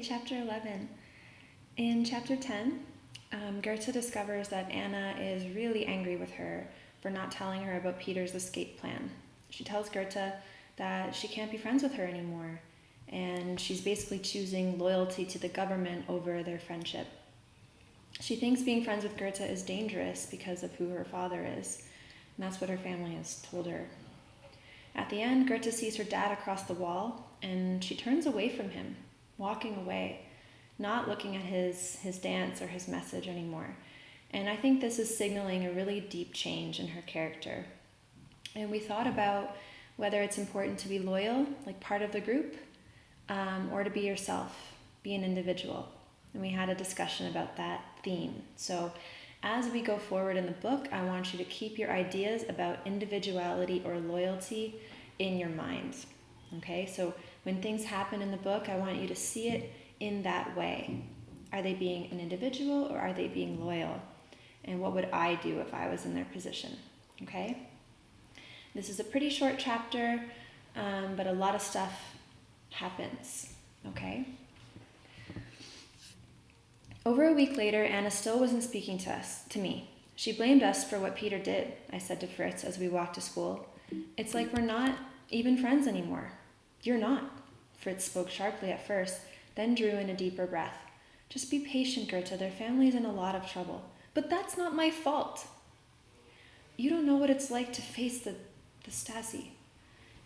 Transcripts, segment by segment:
Chapter 11. In Chapter 10, Goethe discovers that Anna is really angry with her for not telling her about Peter's escape plan. She tells Goethe that she can't be friends with her anymore, and she's basically choosing loyalty to the government over their friendship. She thinks being friends with Goethe is dangerous because of who her father is, and that's what her family has told her. At the end, Goethe sees her dad across the wall, and she turns away from him, walking away, not looking at his dance or his message anymore. And I think this is signaling a really deep change in her character. And we thought about whether it's important to be loyal, like part of the group, or to be yourself, be an individual. And we had a discussion about that theme. So as we go forward in the book, I want you to keep your ideas about individuality or loyalty in your mind. Okay, so when things happen in the book, I want you to see it in that way. Are they being an individual or are they being loyal? And what would I do if I was in their position? Okay? This is a pretty short chapter, but a lot of stuff happens. Okay? Over a week later, Anna still wasn't speaking to me. She blamed us for what Peter did, I said to Fritz as we walked to school. It's like we're not even friends anymore. You're not. Fritz spoke sharply at first, then drew in a deeper breath. Just be patient, Goethe. Their family's in a lot of trouble. But that's not my fault. You don't know what it's like to face the Stasi.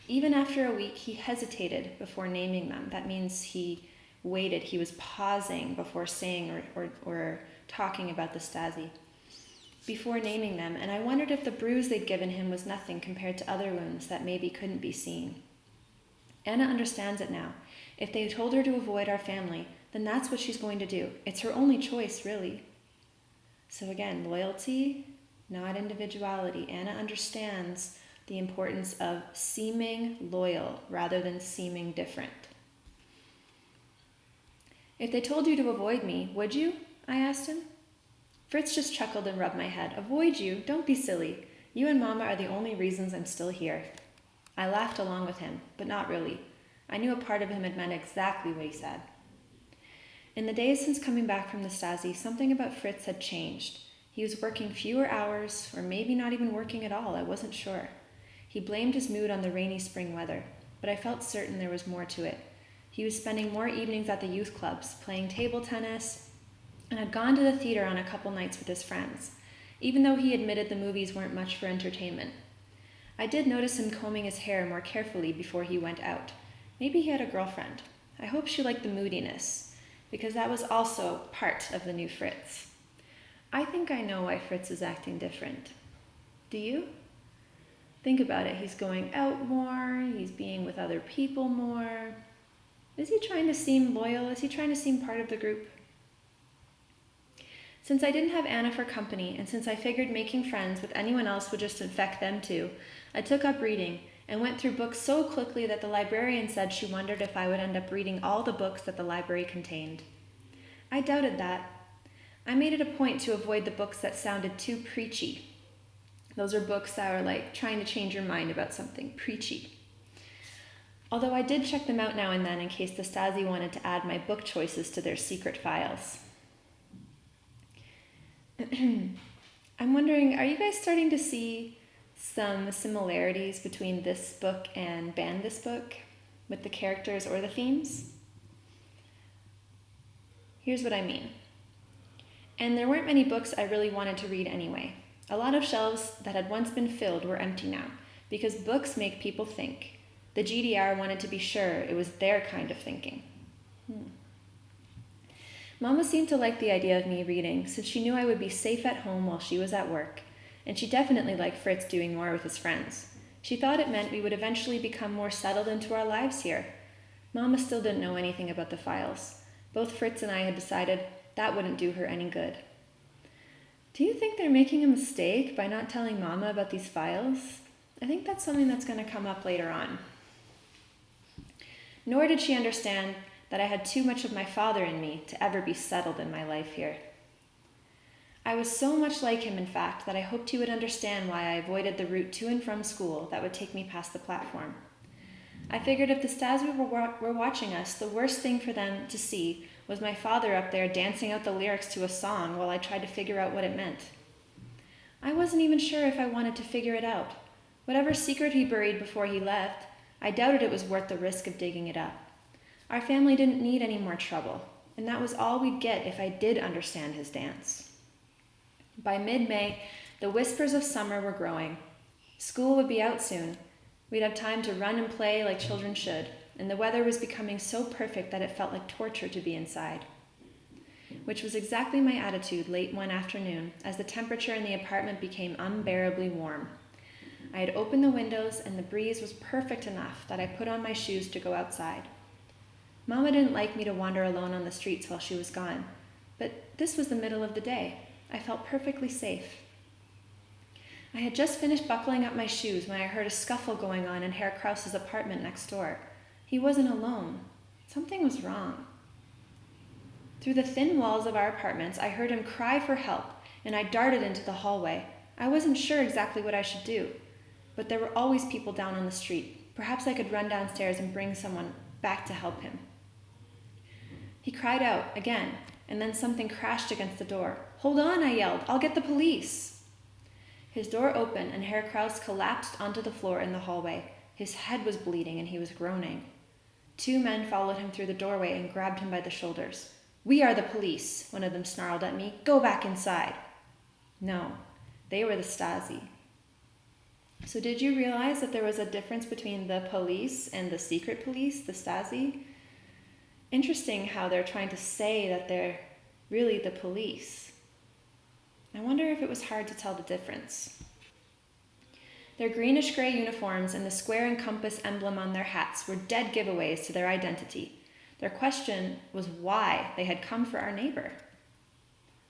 Even after a week, he hesitated before naming them. That means he waited. He was pausing before saying or talking about the Stasi, before naming them. And I wondered if the bruise they'd given him was nothing compared to other wounds that maybe couldn't be seen. Anna understands it now. If they told her to avoid our family, then that's what she's going to do. It's her only choice, really. So again, loyalty, not individuality. Anna understands the importance of seeming loyal rather than seeming different. If they told you to avoid me, would you? I asked him. Fritz just chuckled and rubbed my head. Avoid you? Don't be silly. You and Mama are the only reasons I'm still here. I laughed along with him, but not really. I knew a part of him had meant exactly what he said. In the days since coming back from the Stasi, something about Fritz had changed. He was working fewer hours, or maybe not even working at all, I wasn't sure. He blamed his mood on the rainy spring weather, but I felt certain there was more to it. He was spending more evenings at the youth clubs, playing table tennis, and had gone to the theater on a couple nights with his friends, even though he admitted the movies weren't much for entertainment. I did notice him combing his hair more carefully before he went out. Maybe he had a girlfriend. I hope she liked the moodiness, because that was also part of the new Fritz. I think I know why Fritz is acting different. Do you? Think about it. He's going out more. He's being with other people more. Is he trying to seem loyal? Is he trying to seem part of the group? Since I didn't have Anna for company, and since I figured making friends with anyone else would just infect them too, I took up reading and went through books so quickly that the librarian said she wondered if I would end up reading all the books that the library contained. I doubted that. I made it a point to avoid the books that sounded too preachy. Those are books that are like trying to change your mind about something preachy. Although I did check them out now and then in case the Stasi wanted to add my book choices to their secret files. I'm wondering, are you guys starting to see some similarities between this book and Ban This Book with the characters or the themes? Here's what I mean. And there weren't many books I really wanted to read anyway. A lot of shelves that had once been filled were empty now, because books make people think. The GDR wanted to be sure it was their kind of thinking. Mama seemed to like the idea of me reading, since she knew I would be safe at home while she was at work, and she definitely liked Fritz doing more with his friends. She thought it meant we would eventually become more settled into our lives here. Mama still didn't know anything about the files. Both Fritz and I had decided that wouldn't do her any good. Do you think they're making a mistake by not telling Mama about these files? I think that's something that's going to come up later on. Nor did she understand that I had too much of my father in me to ever be settled in my life here. I was so much like him, in fact, that I hoped he would understand why I avoided the route to and from school that would take me past the platform. I figured if the Stasi were watching us, the worst thing for them to see was my father up there dancing out the lyrics to a song while I tried to figure out what it meant. I wasn't even sure if I wanted to figure it out. Whatever secret he buried before he left, I doubted it was worth the risk of digging it up. Our family didn't need any more trouble, and that was all we'd get if I did understand his dance. By mid-May, the whispers of summer were growing. School would be out soon. We'd have time to run and play like children should, and the weather was becoming so perfect that it felt like torture to be inside. Which was exactly my attitude late one afternoon as the temperature in the apartment became unbearably warm. I had opened the windows and the breeze was perfect enough that I put on my shoes to go outside. Mama didn't like me to wander alone on the streets while she was gone, but this was the middle of the day. I felt perfectly safe. I had just finished buckling up my shoes when I heard a scuffle going on in Herr Kraus's apartment next door. He wasn't alone. Something was wrong. Through the thin walls of our apartments, I heard him cry for help, and I darted into the hallway. I wasn't sure exactly what I should do, but there were always people down on the street. Perhaps I could run downstairs and bring someone back to help him. He cried out again, and then something crashed against the door. "Hold on," I yelled. "I'll get the police." His door opened, and Herr Kraus collapsed onto the floor in the hallway. His head was bleeding, and he was groaning. 2 men followed him through the doorway and grabbed him by the shoulders. "We are the police," one of them snarled at me. "Go back inside." No, they were the Stasi. So did you realize that there was a difference between the police and the secret police, the Stasi? Interesting how they're trying to say that they're really the police. I wonder if it was hard to tell the difference. Their greenish-gray uniforms and the square and compass emblem on their hats were dead giveaways to their identity. Their question was why they had come for our neighbor.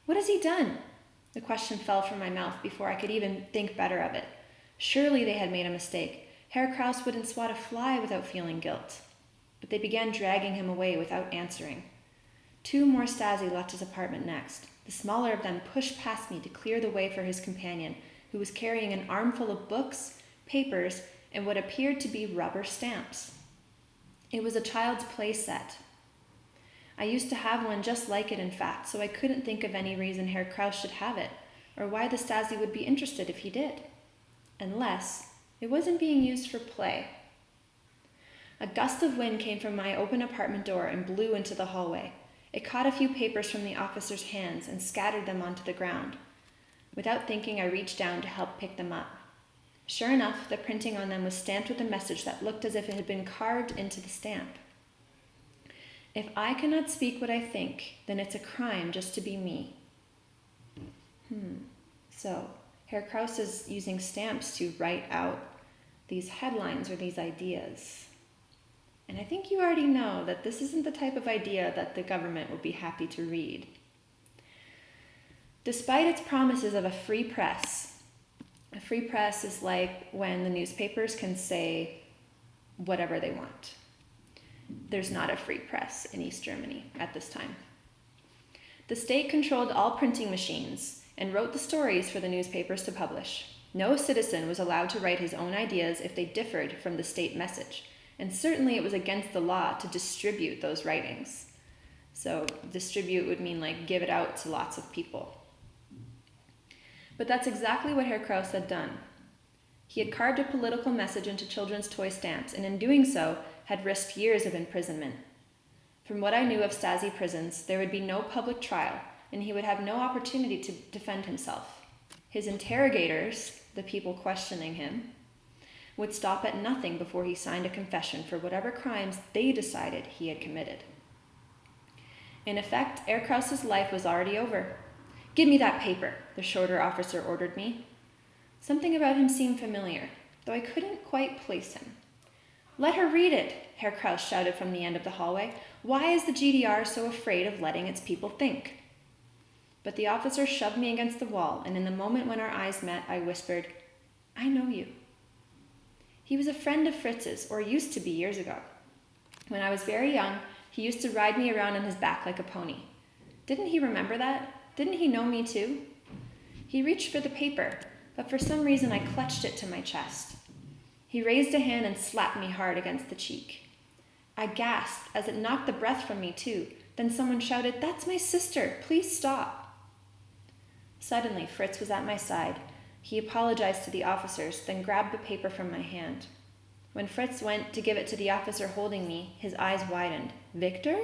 "What has he done?" The question fell from my mouth before I could even think better of it. Surely they had made a mistake. Herr Kraus wouldn't swat a fly without feeling guilt. But they began dragging him away without answering. 2 more Stasi left his apartment next. The smaller of them pushed past me to clear the way for his companion, who was carrying an armful of books, papers, and what appeared to be rubber stamps. It was a child's play set. I used to have one just like it, in fact, so I couldn't think of any reason Herr Kraus should have it, or why the Stasi would be interested if he did. Unless it wasn't being used for play. A gust of wind came from my open apartment door and blew into the hallway. It caught a few papers from the officer's hands and scattered them onto the ground. Without thinking, I reached down to help pick them up. Sure enough, the printing on them was stamped with a message that looked as if it had been carved into the stamp. "If I cannot speak what I think, then it's a crime just to be me." So, Herr Kraus is using stamps to write out these headlines or these ideas. And I think you already know that this isn't the type of idea that the government will be happy to read. Despite its promises of a free press is like when the newspapers can say whatever they want. There's not a free press in East Germany at this time. The state controlled all printing machines and wrote the stories for the newspapers to publish. No citizen was allowed to write his own ideas if they differed from the state message. And certainly it was against the law to distribute those writings. So distribute would mean like give it out to lots of people. But that's exactly what Herr Kraus had done. He had carved a political message into children's toy stamps, and in doing so, had risked years of imprisonment. From what I knew of Stasi prisons, there would be no public trial, and he would have no opportunity to defend himself. His interrogators, the people questioning him, would stop at nothing before he signed a confession for whatever crimes they decided he had committed. In effect, Herr Kraus's life was already over. "Give me that paper," the shorter officer ordered me. Something about him seemed familiar, though I couldn't quite place him. "Let her read it," Herr Kraus shouted from the end of the hallway. "Why is the GDR so afraid of letting its people think?" But the officer shoved me against the wall, and in the moment when our eyes met, I whispered, "I know you." He was a friend of Fritz's, or used to be years ago. When I was very young, he used to ride me around on his back like a pony. Didn't he remember that? Didn't he know me too? He reached for the paper, but for some reason I clutched it to my chest. He He raised a hand and slapped me hard against the cheek. I gasped as it knocked the breath from me too. Then someone shouted, "That's my sister! Please stop!" Suddenly, Fritz was at my side. He apologized to the officers, then grabbed the paper from my hand. When Fritz went to give it to the officer holding me, his eyes widened. Victor?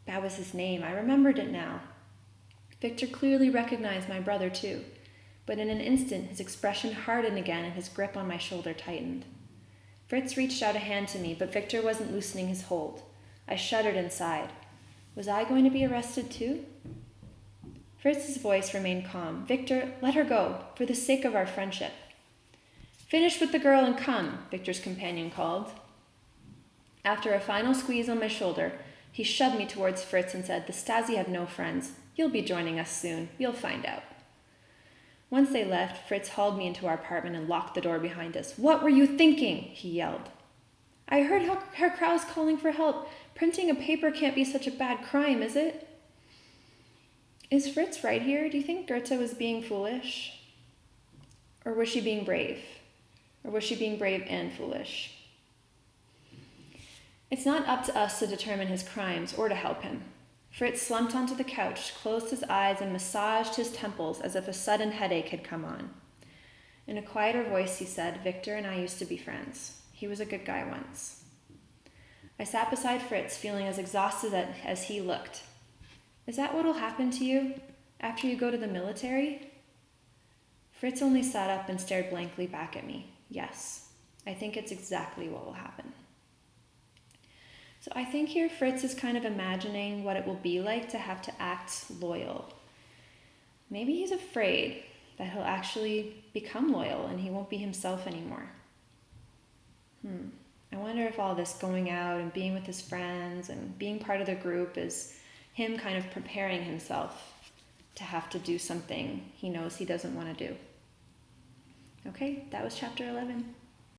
That was his name. I remembered it now. Victor clearly recognized my brother too, but in an instant his expression hardened again and his grip on my shoulder tightened. Fritz reached out a hand to me, but Victor wasn't loosening his hold. I shuddered inside. Was I going to be arrested too? Fritz's voice remained calm. "Victor, let her go, for the sake of our friendship." "Finish with the girl and come," Victor's companion called. After a final squeeze on my shoulder, he shoved me towards Fritz and said, "The Stasi have no friends. You'll be joining us soon. You'll find out." Once they left, Fritz hauled me into our apartment and locked the door behind us. "What were you thinking?" he yelled. "I heard Herr Kraus calling for help. Printing a paper can't be such a bad crime, is it?" Is Fritz right here? Do you think Goethe was being foolish? Or was she being brave? Or was she being brave and foolish? It's not up to us to determine his crimes or to help him. Fritz slumped onto the couch, closed his eyes, and massaged his temples as if a sudden headache had come on. In a quieter voice, he said, "Victor and I used to be friends. He was a good guy once." I sat beside Fritz, feeling as exhausted as he looked. "Is that what'll happen to you after you go to the military?" Fritz only sat up and stared blankly back at me. "Yes, I think it's exactly what will happen." So I think here Fritz is kind of imagining what it will be like to have to act loyal. Maybe he's afraid that he'll actually become loyal and he won't be himself anymore. I wonder if all this going out and being with his friends and being part of the group is him kind of preparing himself to have to do something he knows he doesn't want to do. Okay, that was chapter 11.